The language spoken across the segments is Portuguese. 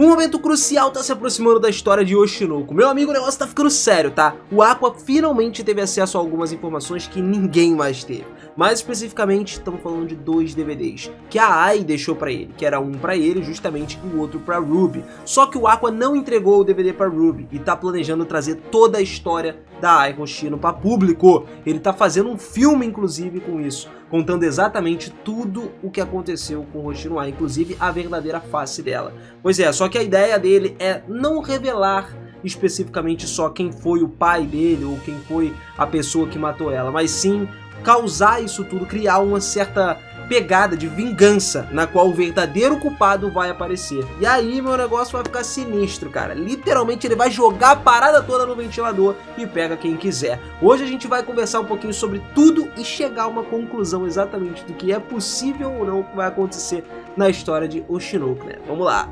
Um momento crucial tá se aproximando da história de Oshinoko. Meu amigo, o negócio tá ficando sério, tá? O Aqua finalmente teve acesso a algumas informações que ninguém mais teve. Mais especificamente, estamos falando de 2 DVDs, que a Ai deixou pra ele, que era um pra ele justamente e o outro pra Ruby. Só que o Aqua não entregou o DVD pra Ruby e tá planejando trazer toda a história da Ai Hoshino pra público. Ele tá fazendo um filme, inclusive, com isso, contando exatamente tudo o que aconteceu com Hoshino Ai, inclusive a verdadeira face dela. Pois é, só que a ideia dele é não revelar especificamente só quem foi o pai dele ou quem foi a pessoa que matou ela, mas sim causar isso tudo, criar uma certa pegada de vingança na qual o verdadeiro culpado vai aparecer. E aí meu negócio vai ficar sinistro, cara. Literalmente ele vai jogar a parada toda no ventilador e pega quem quiser. Hoje a gente vai conversar um pouquinho sobre tudo e chegar a uma conclusão exatamente do que é possível ou não que vai acontecer na história de Oshinoko, né? Vamos lá!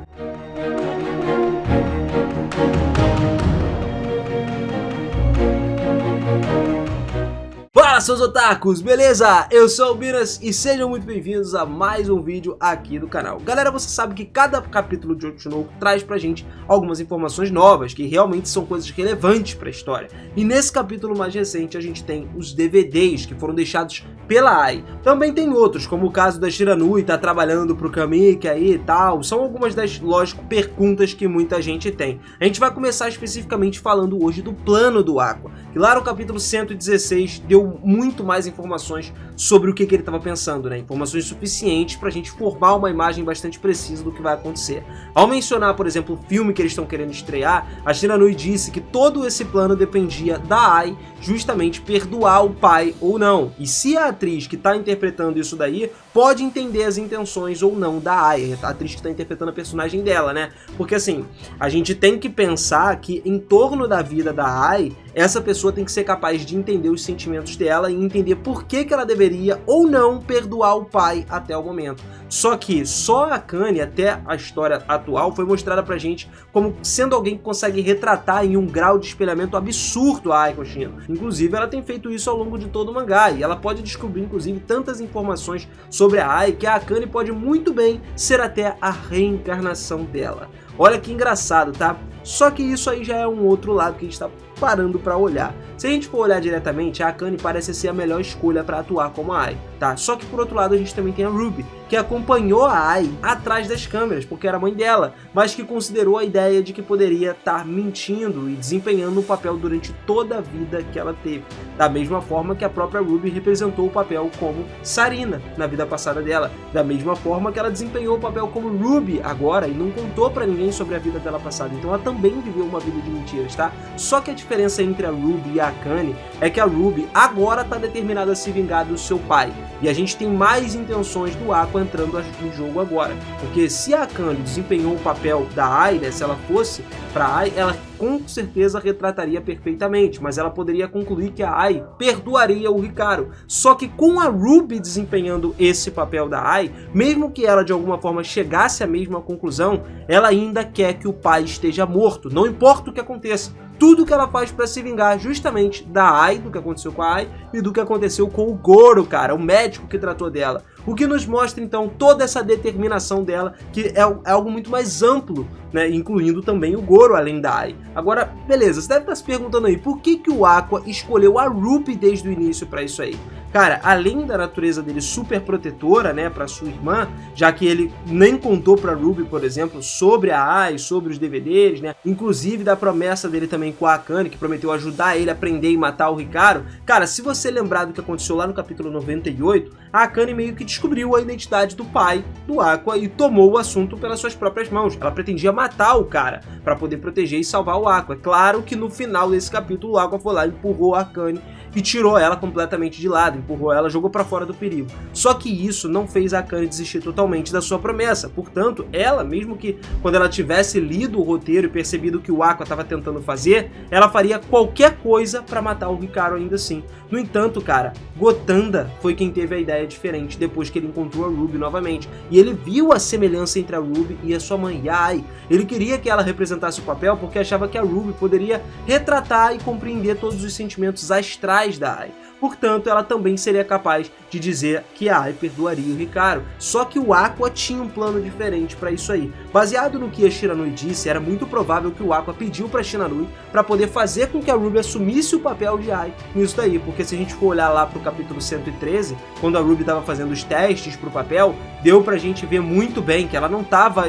Fala, seus otakus, beleza? Eu sou o Minas e sejam muito bem-vindos a mais um vídeo aqui do canal. Galera, você sabe que cada capítulo de Oshinoko traz pra gente algumas informações novas, que realmente são coisas relevantes pra história. E nesse capítulo mais recente a gente tem os DVDs que foram deixados pela Ai. Também tem outros, como o caso da Shiranui tá trabalhando pro Kamiki aí e tal. São algumas das, lógico, perguntas que muita gente tem. A gente vai começar especificamente falando hoje do plano do Aqua, que lá no capítulo 116 deu muito mais informações sobre o que ele estava pensando, né? Informações suficientes para a gente formar uma imagem bastante precisa do que vai acontecer. Ao mencionar, por exemplo, o filme que eles estão querendo estrear, a Shiranui disse que todo esse plano dependia da Ai justamente perdoar o pai ou não. E se a atriz que está interpretando isso daí pode entender as intenções ou não da Ai, a atriz que está interpretando a personagem dela, né? Porque assim, a gente tem que pensar que em torno da vida da Ai, essa pessoa tem que ser capaz de entender os sentimentos dela e entender por que ela deveria ou não perdoar o pai até o momento. Só que só a Akane, até a história atual, foi mostrada pra gente como sendo alguém que consegue retratar em um grau de espelhamento absurdo a Ai Hoshino. Inclusive, ela tem feito isso ao longo de todo o mangá, e ela pode descobrir, inclusive, tantas informações sobre a Ai que a Akane pode muito bem ser até a reencarnação dela. Olha que engraçado, tá? Só que isso aí já é um outro lado que a gente tá parando pra olhar. Se a gente for olhar diretamente, a Akane parece ser a melhor escolha para atuar como a Ai, tá? Só que por outro lado a gente também tem a Ruby, que acompanhou a Ai atrás das câmeras, porque era mãe dela, mas que considerou a ideia de que poderia estar mentindo e desempenhando um papel durante toda a vida que ela teve, da mesma forma que a própria Ruby representou o papel como Sarina na vida passada dela, da mesma forma que ela desempenhou o papel como Ruby agora e não contou pra ninguém sobre a vida dela passada, então ela também viveu uma vida de mentiras, tá? Só que a diferença entre a Ruby e a Akane é que a Ruby agora tá determinada a se vingar do seu pai, e a gente tem mais intenções do Aqua entrando no jogo agora, porque se a Akane desempenhou o papel da Ai, né, se ela fosse pra Ai, ela com certeza retrataria perfeitamente, mas ela poderia concluir que a Ai perdoaria o Hikaru. Só que com a Ruby desempenhando esse papel da Ai, mesmo que ela de alguma forma chegasse à mesma conclusão, ela ainda quer que o pai esteja morto, não importa o que aconteça. Tudo que ela faz para se vingar justamente da Ai, do que aconteceu com a Ai e do que aconteceu com o Goro, cara, o médico que tratou dela. O que nos mostra então toda essa determinação dela, que é algo muito mais amplo, né, incluindo também o Goro além da Ai. Agora, beleza, você deve estar se perguntando aí, por que o Aqua escolheu a Ruby desde o início para isso aí? Cara, além da natureza dele super protetora, né, para sua irmã, já que ele nem contou para Ruby, por exemplo, sobre a Ai, sobre os DVDs, né, inclusive da promessa dele também com a Akane, que prometeu ajudar ele a prender e matar o Hikaru. Cara, se você lembrar do que aconteceu lá no capítulo 98, a Akane meio que descobriu a identidade do pai do Aqua e tomou o assunto pelas suas próprias mãos. Ela pretendia matar o cara para poder proteger e salvar o Aqua. É claro que no final desse capítulo o Aqua foi lá e empurrou a Akane e tirou ela completamente de lado, empurrou ela, jogou pra fora do perigo. Só que isso não fez a Akane desistir totalmente da sua promessa, portanto, ela, mesmo que quando ela tivesse lido o roteiro e percebido o que o Aqua estava tentando fazer, ela faria qualquer coisa pra matar o Hikaru ainda assim. No entanto, cara, Gotanda foi quem teve a ideia diferente depois que ele encontrou a Ruby novamente, e ele viu a semelhança entre a Ruby e a sua mãe, a Ai. Ele queria que ela representasse o papel porque achava que a Ruby poderia retratar e compreender todos os sentimentos astrais da Ai. portanto ela também seria capaz de dizer que a Ai perdoaria o Hikaru. Só que o Aqua tinha um plano diferente para isso aí. Baseado no que a Shiranui disse, era muito provável que o Aqua pediu para Shiranui para poder fazer com que a Ruby assumisse o papel de Ai nisso daí, porque se a gente for olhar lá pro capítulo 113, quando a Ruby estava fazendo os testes pro papel, deu pra gente ver muito bem que ela não tava,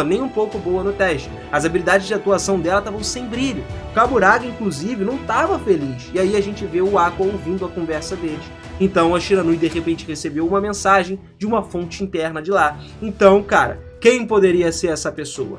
nem um pouco boa no teste. As habilidades de atuação dela estavam sem brilho. Kaburagi, inclusive, não estava feliz. E aí a gente vê o Aqua ouvindo a conversa deles. Então a Shiranui de repente recebeu uma mensagem de uma fonte interna de lá. Então, cara, quem poderia ser essa pessoa?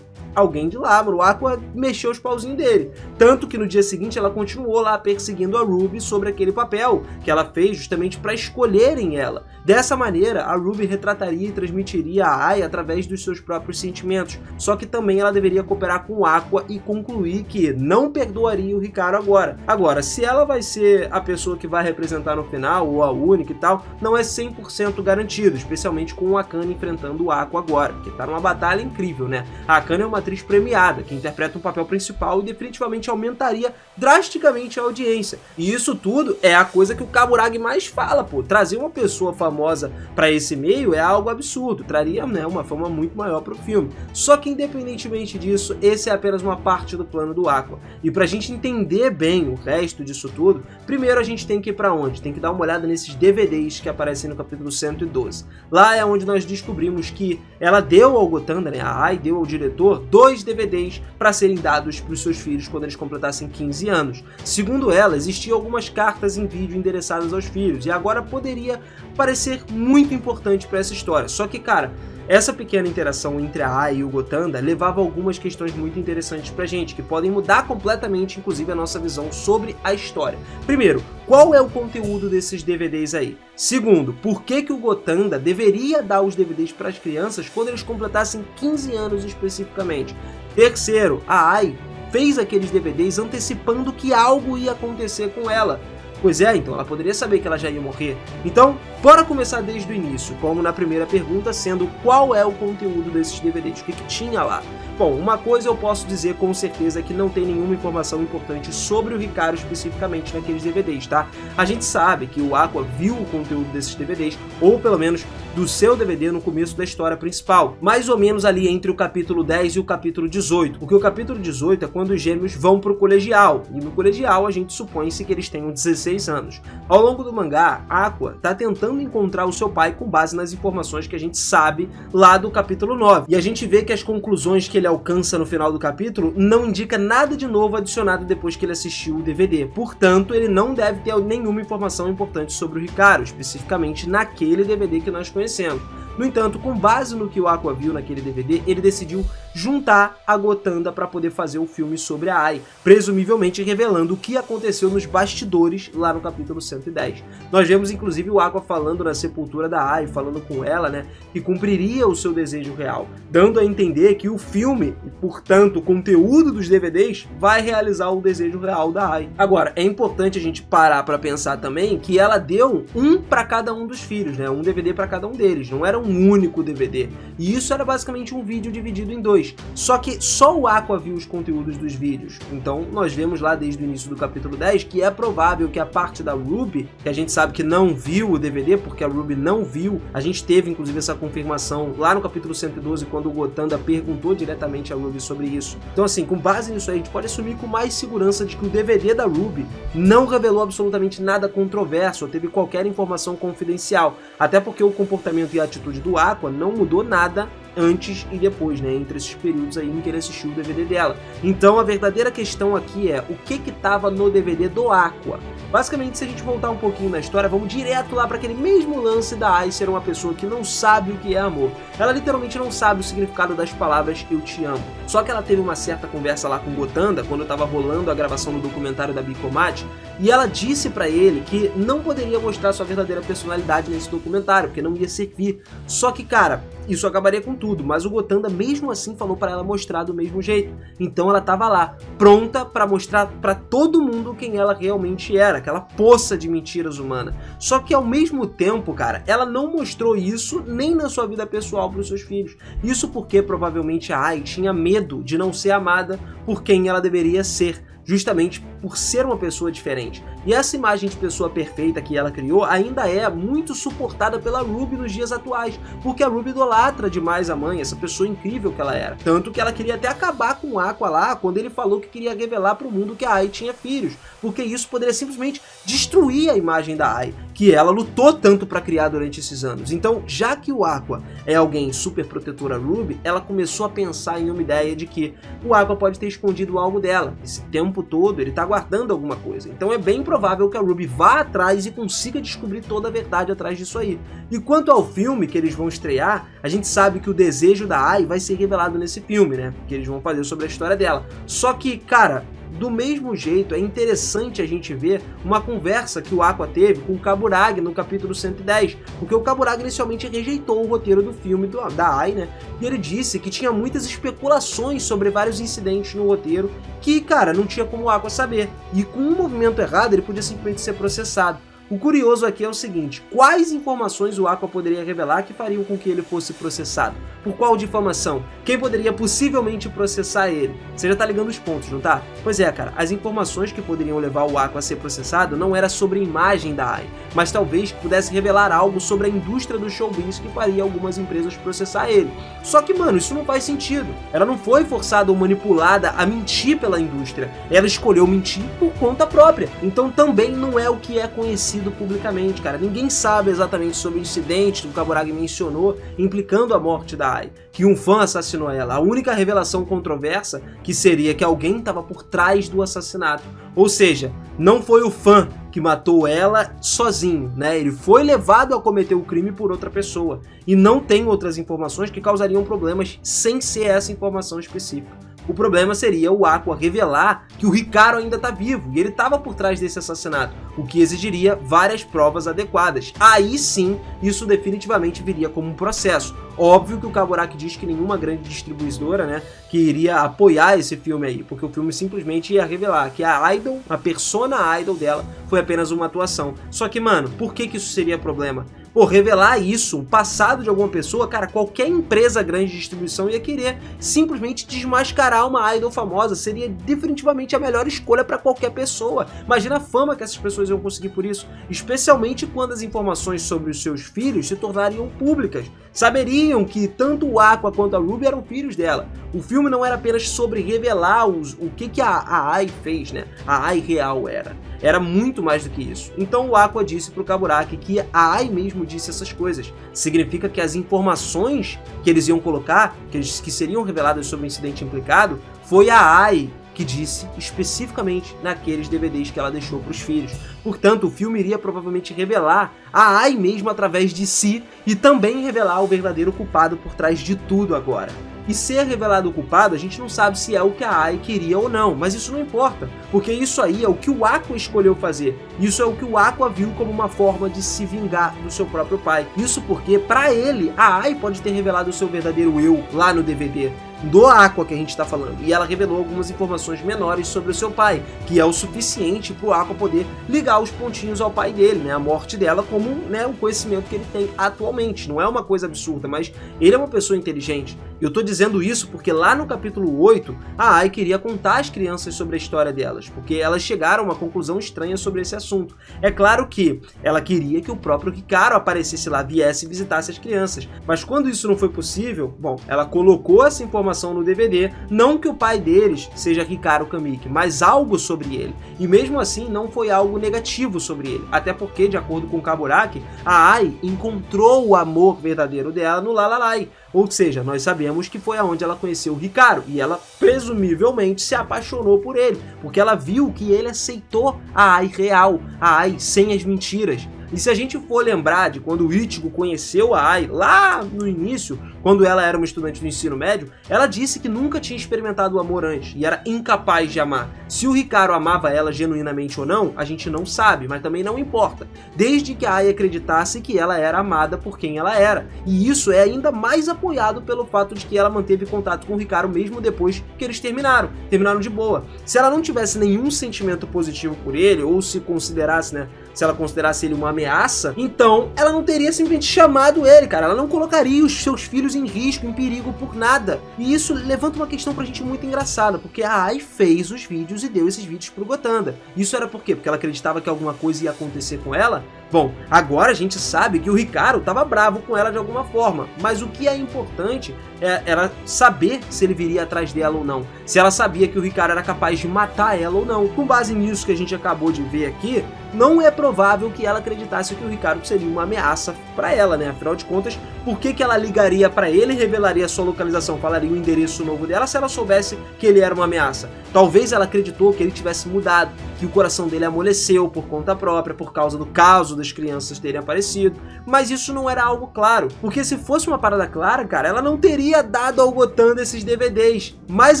Alguém de lá, mano. O Aqua mexeu os pauzinhos dele. Tanto que no dia seguinte ela continuou lá perseguindo a Ruby sobre aquele papel que ela fez justamente para escolherem ela. Dessa maneira, a Ruby retrataria e transmitiria a Ai através dos seus próprios sentimentos. Só que também ela deveria cooperar com o Aqua e concluir que não perdoaria o Hikaru agora. Agora, se ela vai ser a pessoa que vai representar no final, ou a única e tal, não é 100% garantido, especialmente com o Akane enfrentando o Aqua agora, que tá numa batalha incrível, né? A Akane é uma atriz premiada, que interpreta um papel principal e definitivamente aumentaria drasticamente a audiência. E isso tudo é a coisa que o Kaburagi mais fala, pô. Trazer uma pessoa famosa para esse meio é algo absurdo, traria, né, uma fama muito maior pro filme. Só que independentemente disso, esse é apenas uma parte do plano do Aqua. E pra gente entender bem o resto disso tudo, primeiro a gente tem que ir pra onde? Tem que dar uma olhada nesses DVDs que aparecem no capítulo 112. Lá é onde nós descobrimos que ela deu ao Gotanda, né, a Ai deu ao diretor, 2 DVDs para serem dados para os seus filhos quando eles completassem 15 anos. Segundo ela, existiam algumas cartas em vídeo endereçadas aos filhos, e agora poderia parecer muito importante para essa história. Só que, cara, essa pequena interação entre a Ai e o Gotanda levava a algumas questões muito interessantes pra gente, que podem mudar completamente, inclusive, a nossa visão sobre a história. Primeiro, qual é o conteúdo desses DVDs aí? Segundo, por que o Gotanda deveria dar os DVDs para as crianças quando eles completassem 15 anos especificamente? Terceiro, a Ai fez aqueles DVDs antecipando que algo ia acontecer com ela. Pois é, então ela poderia saber que ela já ia morrer. Então, bora começar desde o início, como na primeira pergunta, sendo qual é o conteúdo desses DVDs, o que tinha lá? Bom, uma coisa eu posso dizer com certeza que não tem nenhuma informação importante sobre o Hikaru especificamente naqueles DVDs, tá? A gente sabe que o Aqua viu o conteúdo desses DVDs, ou pelo menos do seu DVD no começo da história principal, mais ou menos ali entre o capítulo 10 e o capítulo 18, porque o capítulo 18 é quando os gêmeos vão pro colegial, e no colegial a gente supõe-se que eles tenham 16 anos. Ao longo do mangá, Aqua tá tentando encontrar o seu pai com base nas informações que a gente sabe lá do capítulo 9, e a gente vê que as conclusões que ele alcança no final do capítulo não indica nada de novo adicionado depois que ele assistiu o DVD, portanto ele não deve ter nenhuma informação importante sobre o Hikaru, especificamente naquele DVD que nós conhecemos. No entanto, com base no que o Aqua viu naquele DVD, ele decidiu juntar a Gotanda para poder fazer o filme sobre a Ai, presumivelmente revelando o que aconteceu nos bastidores lá no capítulo 110. Nós vemos inclusive o Aqua falando na sepultura da Ai, falando com ela, né, que cumpriria o seu desejo real, dando a entender que o filme, e portanto o conteúdo dos DVDs, vai realizar o desejo real da Ai. Agora, é importante a gente parar para pensar também que ela deu um para cada um dos filhos, né, um DVD para cada um deles, não era um único DVD, e isso era basicamente um vídeo dividido em 2. Só que só o Aqua viu os conteúdos dos vídeos. Então nós vemos lá desde o início do capítulo 10 que é provável que a parte da Ruby, que a gente sabe que não viu o DVD, porque a Ruby não viu, a gente teve inclusive essa confirmação lá no capítulo 112 quando o Gotanda perguntou diretamente a Ruby sobre isso. Então assim, com base nisso aí, a gente pode assumir com mais segurança de que o DVD da Ruby não revelou absolutamente nada controverso ou teve qualquer informação confidencial, até porque o comportamento e a atitude do Aqua não mudou nada antes e depois, né, entre esses períodos aí em que ele assistiu o DVD dela. Então a verdadeira questão aqui é o que estava no DVD do Aqua. Basicamente, se a gente voltar um pouquinho na história, vamos direto lá para aquele mesmo lance da Ai ser uma pessoa que não sabe o que é amor. Ela literalmente não sabe o significado das palavras eu te amo. Só que ela teve uma certa conversa lá com Gotanda, quando estava rolando a gravação do documentário da Bicomate, e ela disse para ele que não poderia mostrar sua verdadeira personalidade nesse documentário, porque não ia servir. Só que, cara, isso acabaria com tudo, mas o Gotanda mesmo assim falou para ela mostrar do mesmo jeito. Então ela estava lá, pronta para mostrar para todo mundo quem ela realmente era, aquela poça de mentiras humana. Só que ao mesmo tempo, cara, ela não mostrou isso nem na sua vida pessoal para os seus filhos. Isso porque provavelmente a Ai tinha medo de não ser amada por quem ela deveria ser, justamente por ser uma pessoa diferente. E essa imagem de pessoa perfeita que ela criou ainda é muito suportada pela Ruby nos dias atuais, porque a Ruby idolatra demais a mãe, essa pessoa incrível que ela era. Tanto que ela queria até acabar com o Aqua lá, quando ele falou que queria revelar para o mundo que a Ai tinha filhos, porque isso poderia simplesmente destruir a imagem da Ai, que ela lutou tanto para criar durante esses anos. Então, já que o Aqua é alguém super protetor a Ruby, ela começou a pensar em uma ideia de que o Aqua pode ter escondido algo dela. Esse tempo todo ele tá guardando alguma coisa. Então é bem provável que a Ruby vá atrás e consiga descobrir toda a verdade atrás disso aí. E quanto ao filme que eles vão estrear, a gente sabe que o desejo da Ai vai ser revelado nesse filme, né? Que eles vão fazer sobre a história dela. Só que, cara, do mesmo jeito, é interessante a gente ver uma conversa que o Aqua teve com o Kaburagi no capítulo 110, porque o Kaburagi inicialmente rejeitou o roteiro do filme da Ai, né? E ele disse que tinha muitas especulações sobre vários incidentes no roteiro que, cara, não tinha como o Aqua saber. E com um movimento errado, ele podia simplesmente ser processado. O curioso aqui é o seguinte: quais informações o Aqua poderia revelar que fariam com que ele fosse processado? Por qual difamação? Quem poderia possivelmente processar ele? Você já tá ligando os pontos, não tá? Pois é, cara, as informações que poderiam levar o Aqua a ser processado não era sobre a imagem da Ai, mas talvez pudesse revelar algo sobre a indústria do showbiz que faria algumas empresas processar ele. Só que, mano, isso não faz sentido. Ela não foi forçada ou manipulada a mentir pela indústria. Ela escolheu mentir por conta própria. Então também não é o que é conhecido publicamente, cara. Ninguém sabe exatamente sobre o incidente que o Kaburagi mencionou implicando a morte da Ai, que um fã assassinou ela. A única revelação controversa que seria que alguém estava por trás do assassinato. Ou seja, não foi o fã que matou ela sozinho, né? Ele foi levado a cometer o crime por outra pessoa. E não tem outras informações que causariam problemas sem ser essa informação específica. O problema seria o Aqua revelar que o Hikaru ainda está vivo e ele estava por trás desse assassinato, o que exigiria várias provas adequadas. Aí sim, isso definitivamente viria como um processo. Óbvio que o Kaburaki diz que nenhuma grande distribuidora, né, que iria apoiar esse filme aí, porque o filme simplesmente ia revelar que a idol, a persona idol dela, foi apenas uma atuação. Só que, mano, por que isso seria problema? Pô, revelar isso, o passado de alguma pessoa, cara, qualquer empresa grande de distribuição ia querer simplesmente desmascarar uma idol famosa, seria definitivamente a melhor escolha para qualquer pessoa. Imagina a fama que essas pessoas iam conseguir por isso, especialmente quando as informações sobre os seus filhos se tornariam públicas. Saberiam que tanto o Aqua quanto a Ruby eram filhos dela. O filme não era apenas sobre revelar o que a Ai fez, né? A Ai real era muito mais do que isso. Então o Aqua disse pro Kaburaki que a Ai mesmo disse essas coisas. Significa que as informações que eles iam colocar, que seriam reveladas sobre o incidente implicado, foi a Ai que disse especificamente naqueles DVDs que ela deixou para os filhos. Portanto, o filme iria provavelmente revelar a Ai mesmo através de si e também revelar o verdadeiro culpado por trás de tudo agora. E ser revelado o culpado, a gente não sabe se é o que a Ai queria ou não, mas isso não importa, porque isso aí é o que o Aqua escolheu fazer. Isso é o que o Aqua viu como uma forma de se vingar do seu próprio pai. Isso porque, para ele, a Ai pode ter revelado o seu verdadeiro eu lá no DVD do Aqua que a gente está falando, e ela revelou algumas informações menores sobre o seu pai, que é o suficiente para o Aqua poder ligar os pontinhos ao pai dele, né, a morte dela, como, né, o conhecimento que ele tem atualmente. Não é uma coisa absurda, mas ele é uma pessoa inteligente. Eu tô dizendo isso porque lá no capítulo 8, a Ai queria contar às crianças sobre a história delas, porque elas chegaram a uma conclusão estranha sobre esse assunto. É claro que ela queria que o próprio Hikaru aparecesse lá, viesse e visitasse as crianças, mas quando isso não foi possível, bom, ela colocou essa informação no DVD, não que o pai deles seja Hikaru Kamiki, mas algo sobre ele, e mesmo assim não foi algo negativo sobre ele, até porque, de acordo com Kaburaki, a Ai encontrou o amor verdadeiro dela no Lalai, ou seja, nós sabemos que foi aonde ela conheceu o Hikaru, e ela presumivelmente se apaixonou por ele, porque ela viu que ele aceitou a Ai real, a Ai sem as mentiras. E se a gente for lembrar de quando o Ichigo conheceu a Ai, lá no início, quando ela era uma estudante do ensino médio, ela disse que nunca tinha experimentado o amor antes e era incapaz de amar. Se o Hikaru amava ela genuinamente ou não, a gente não sabe, mas também não importa, desde que a Ai acreditasse que ela era amada por quem ela era. E isso é ainda mais apoiado pelo fato de que ela manteve contato com o Hikaru mesmo depois que eles terminaram de boa. Se ela não tivesse nenhum sentimento positivo por ele, ou se considerasse, né, se ela considerasse ele uma ameaça, então ela não teria simplesmente chamado ele, cara. Ela não colocaria os seus filhos em risco, em perigo por nada. E isso levanta uma questão pra gente muito engraçada, porque a Ai fez os vídeos e deu esses vídeos pro Gotanda. Isso era por quê? Porque ela acreditava que alguma coisa ia acontecer com ela? Bom, agora a gente sabe que o Hikaru tava bravo com ela de alguma forma, mas o que é importante é ela saber se ele viria atrás dela ou não, se ela sabia que o Hikaru era capaz de matar ela ou não. Com base nisso que a gente acabou de ver aqui, não é provável que ela acreditasse que o Hikaru seria uma ameaça para ela, né? Afinal de contas, por que ela ligaria para ele, revelaria sua localização, falaria o endereço novo dela se ela soubesse que ele era uma ameaça? Talvez ela acreditou que ele tivesse mudado, que o coração dele amoleceu por conta própria, por causa do caso das crianças terem aparecido, mas isso não era algo claro, porque se fosse uma parada clara, cara, ela não teria dado ao Gotanda esses DVDs. Mas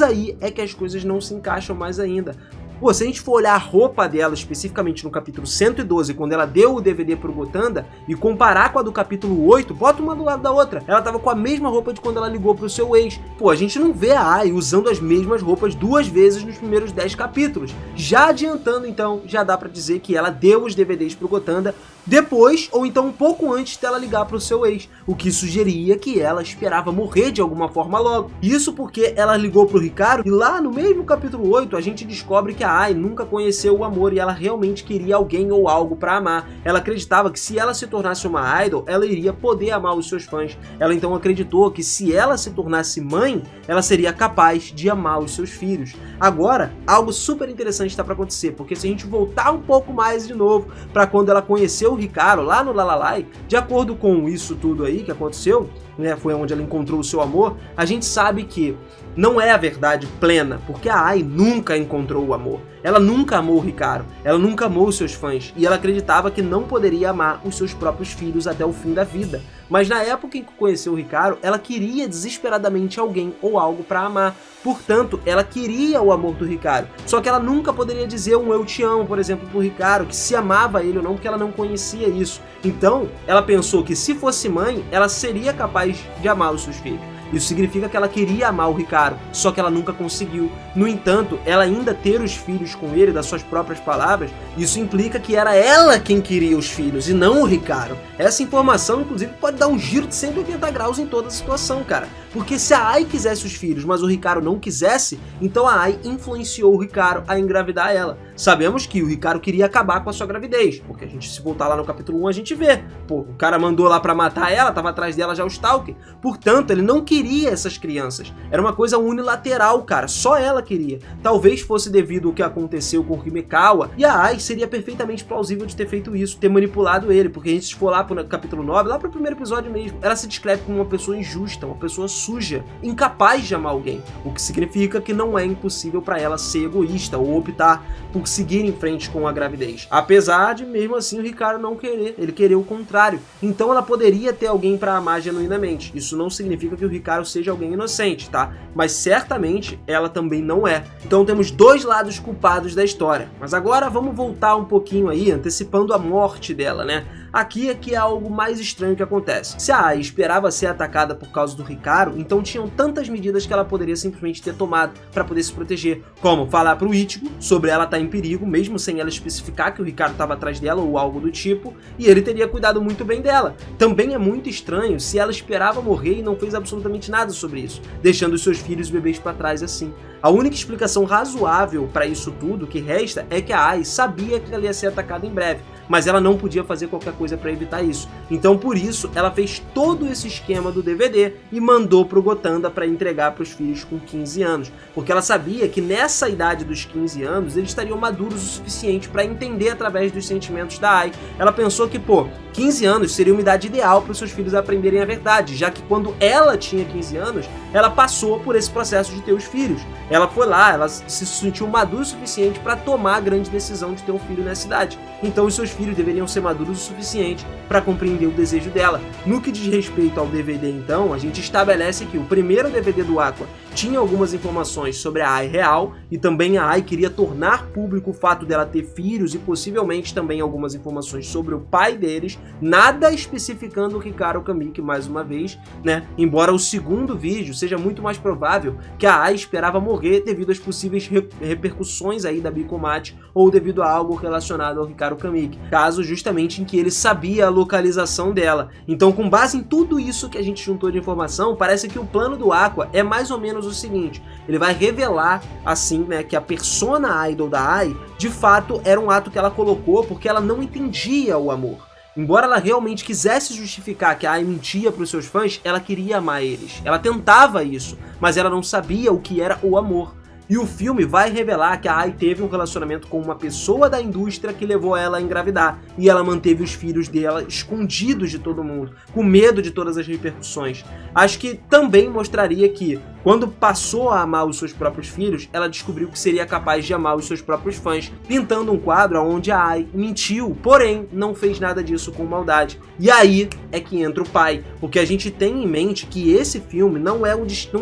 aí é que as coisas não se encaixam mais ainda. Pô, se a gente for olhar a roupa dela, especificamente no capítulo 112, quando ela deu o DVD pro Gotanda, e comparar com a do capítulo 8, bota uma do lado da outra. Ela tava com a mesma roupa de quando ela ligou pro seu ex. Pô, a gente não vê a Ai usando as mesmas roupas 2 vezes nos primeiros 10 capítulos. Já adiantando, então, já dá pra dizer que ela deu os DVDs pro Gotanda depois, ou então um pouco antes dela ligar pro seu ex, o que sugeria que ela esperava morrer de alguma forma logo. Isso porque ela ligou pro Hikaru, e lá no mesmo capítulo 8 a gente descobre que a Ai nunca conheceu o amor e ela realmente queria alguém ou algo pra amar. Ela acreditava que se ela se tornasse uma idol, ela iria poder amar os seus fãs. Ela então acreditou que se ela se tornasse mãe, ela seria capaz de amar os seus filhos. Agora, algo super interessante está para acontecer, porque se a gente voltar um pouco mais de novo para quando ela conheceu o Hikaru lá no Lalai, de acordo com isso tudo aí que aconteceu, né, foi onde ela encontrou o seu amor, a gente sabe que não é a verdade plena, porque a Ai nunca encontrou o amor. Ela nunca amou o Hikaru, ela nunca amou os seus fãs, e ela acreditava que não poderia amar os seus próprios filhos até o fim da vida. Mas na época em que conheceu o Hikaru, ela queria desesperadamente alguém ou algo para amar. Portanto, ela queria o amor do Hikaru. Só que ela nunca poderia dizer um eu te amo, por exemplo, pro Hikaru, que se amava ele ou não, porque ela não conhecia isso. Então, ela pensou que se fosse mãe, ela seria capaz de amar os seus filhos. Isso significa que ela queria amar o Hikaru, só que ela nunca conseguiu. No entanto, ela ainda ter os filhos com ele, das suas próprias palavras, isso implica que era ela quem queria os filhos e não o Hikaru. Essa informação, inclusive, pode dar um giro de 180 graus em toda a situação, cara. Porque se a Ai quisesse os filhos, mas o Hikaru não quisesse, então a Ai influenciou o Hikaru a engravidar ela. Sabemos que o Hikaru queria acabar com a sua gravidez, porque a gente, se voltar lá no capítulo 1, a gente vê. Pô, o cara mandou lá pra matar ela, tava atrás dela já o Stalker. Portanto, ele não queria essas crianças. Era uma coisa unilateral, cara. Só ela queria. Talvez fosse devido ao que aconteceu com o Himekawa, e a Ai seria perfeitamente plausível de ter feito isso, ter manipulado ele, porque a gente, se for lá pro capítulo 9, lá pro primeiro episódio mesmo, ela se descreve como uma pessoa injusta, uma pessoa suja, incapaz de amar alguém, o que significa que não é impossível para ela ser egoísta ou optar por seguir em frente com a gravidez. Apesar de, mesmo assim, o Hikaru não querer, ele querer o contrário. Então ela poderia ter alguém para amar genuinamente. Isso não significa que o Hikaru seja alguém inocente, tá? Mas certamente ela também não é. Então temos dois lados culpados da história. Mas agora vamos voltar um pouquinho aí, antecipando a morte dela, né? Aqui é que é algo mais estranho que acontece. Se a Ai esperava ser atacada por causa do Hikaru, então tinham tantas medidas que ela poderia simplesmente ter tomado para poder se proteger, como falar pro Ichigo sobre ela estar em perigo, mesmo sem ela especificar que o Hikaru estava atrás dela ou algo do tipo, e ele teria cuidado muito bem dela. Também é muito estranho se ela esperava morrer e não fez absolutamente nada sobre isso, deixando os seus filhos e bebês para trás assim. A única explicação razoável para isso tudo que resta é que a Ai sabia que ela ia ser atacada em breve, mas ela não podia fazer qualquer coisa para evitar isso. Então por isso ela fez todo esse esquema do DVD e mandou pro Gotanda para entregar para os filhos com 15 anos, porque ela sabia que nessa idade dos 15 anos eles estariam maduros o suficiente para entender através dos sentimentos da Ai. Ela pensou que, pô, 15 anos seria uma idade ideal para os seus filhos aprenderem a verdade, já que quando ela tinha 15 anos, ela passou por esse processo de ter os filhos. Ela foi lá, ela se sentiu madura o suficiente para tomar a grande decisão de ter um filho nessa idade. Então os seus filhos deveriam ser maduros o suficiente para compreender o desejo dela. No que diz respeito ao DVD, então, a gente estabelece que o primeiro DVD do Aqua tinha algumas informações sobre a Ai real, e também a Ai queria tornar público o fato dela ter filhos e possivelmente também algumas informações sobre o pai deles, nada especificando o Hikaru Kamiki mais uma vez, né? Embora o segundo vídeo seja muito mais provável que a Ai esperava morrer devido às possíveis repercussões aí da Bikomachi ou devido a algo relacionado ao Hikaru Kamiki, caso justamente em que ele sabia a localização dela. Então, com base em tudo isso que a gente juntou de informação, parece que o plano do Aqua é mais ou menos o seguinte: ele vai revelar assim, né, que a persona idol da Ai de fato era um ato que ela colocou porque ela não entendia o amor. Embora ela realmente quisesse justificar que a Ai mentia para os seus fãs, ela queria amar eles. Ela tentava isso, mas ela não sabia o que era o amor. E o filme vai revelar que a Ai teve um relacionamento com uma pessoa da indústria que levou ela a engravidar, e ela manteve os filhos dela escondidos de todo mundo, com medo de todas as repercussões. Acho que também mostraria que, quando passou a amar os seus próprios filhos, ela descobriu que seria capaz de amar os seus próprios fãs, pintando um quadro onde a Ai mentiu, porém não fez nada disso com maldade. E aí é que entra o pai, porque a gente tem em mente que esse filme não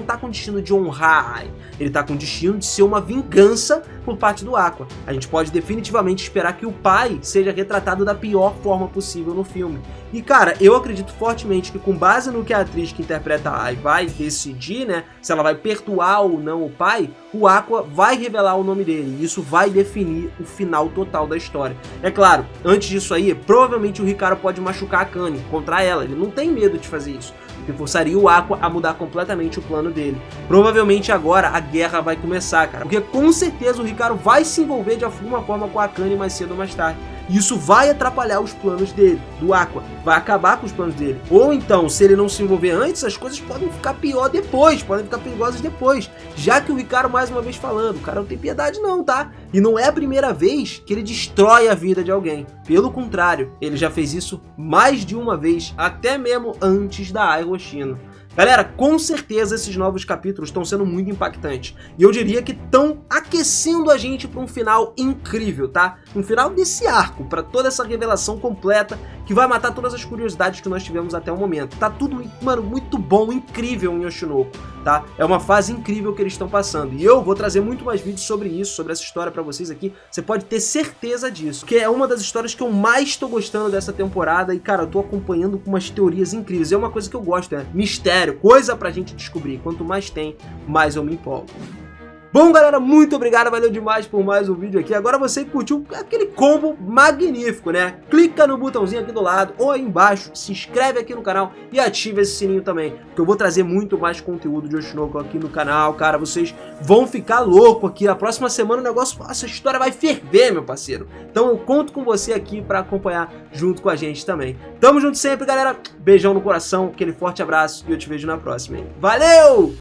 tá com o destino de honrar a Ai, ele tá com o destino de ser uma vingança por parte do Aqua. A gente pode definitivamente esperar que o pai seja retratado da pior forma possível no filme. E cara, eu acredito fortemente que, com base no que a atriz que interpreta a Ai vai decidir, né, se ela vai perdoar ou não o pai, o Aqua vai revelar o nome dele, e isso vai definir o final total da história. É claro, antes disso aí, provavelmente o Hikaru pode machucar a Kane contra ela, ele não tem medo de fazer isso, que forçaria o Aqua a mudar completamente o plano dele. Provavelmente agora a guerra vai começar, cara, porque com certeza o Hikaru vai se envolver de alguma forma com a Kane mais cedo ou mais tarde. Isso vai atrapalhar os planos dele, do Aqua, vai acabar com os planos dele. Ou então, se ele não se envolver antes, as coisas podem ficar pior depois, podem ficar perigosas depois. Já que o Hikaru, mais uma vez falando, o cara não tem piedade não, tá? E não é a primeira vez que ele destrói a vida de alguém. Pelo contrário, ele já fez isso mais de uma vez, até mesmo antes da Ai Hoshino. Galera, com certeza esses novos capítulos estão sendo muito impactantes. E eu diria que estão aquecendo a gente para um final incrível, tá? Um final desse arco, para toda essa revelação completa que vai matar todas as curiosidades que nós tivemos até o momento. Tá tudo, mano, muito bom, incrível em Yoshinoko, tá? É uma fase incrível que eles estão passando. E eu vou trazer muito mais vídeos sobre isso, sobre essa história para vocês aqui. Você pode ter certeza disso, que é uma das histórias que eu mais estou gostando dessa temporada. E, cara, eu tô acompanhando com umas teorias incríveis. É uma coisa que eu gosto, é mistério, coisa pra gente descobrir. Quanto mais tem, mais eu me empolgo. Bom, galera, muito obrigado, valeu demais por mais um vídeo aqui. Agora você curtiu aquele combo magnífico, né? Clica no botãozinho aqui do lado ou aí embaixo, se inscreve aqui no canal e ativa esse sininho também, porque eu vou trazer muito mais conteúdo de Yoshinoko aqui no canal, cara. Vocês vão ficar louco aqui. Na próxima semana o negócio, essa história vai ferver, meu parceiro. Então eu conto com você aqui pra acompanhar junto com a gente também. Tamo junto sempre, galera. Beijão no coração, aquele forte abraço e eu te vejo na próxima, hein? Valeu!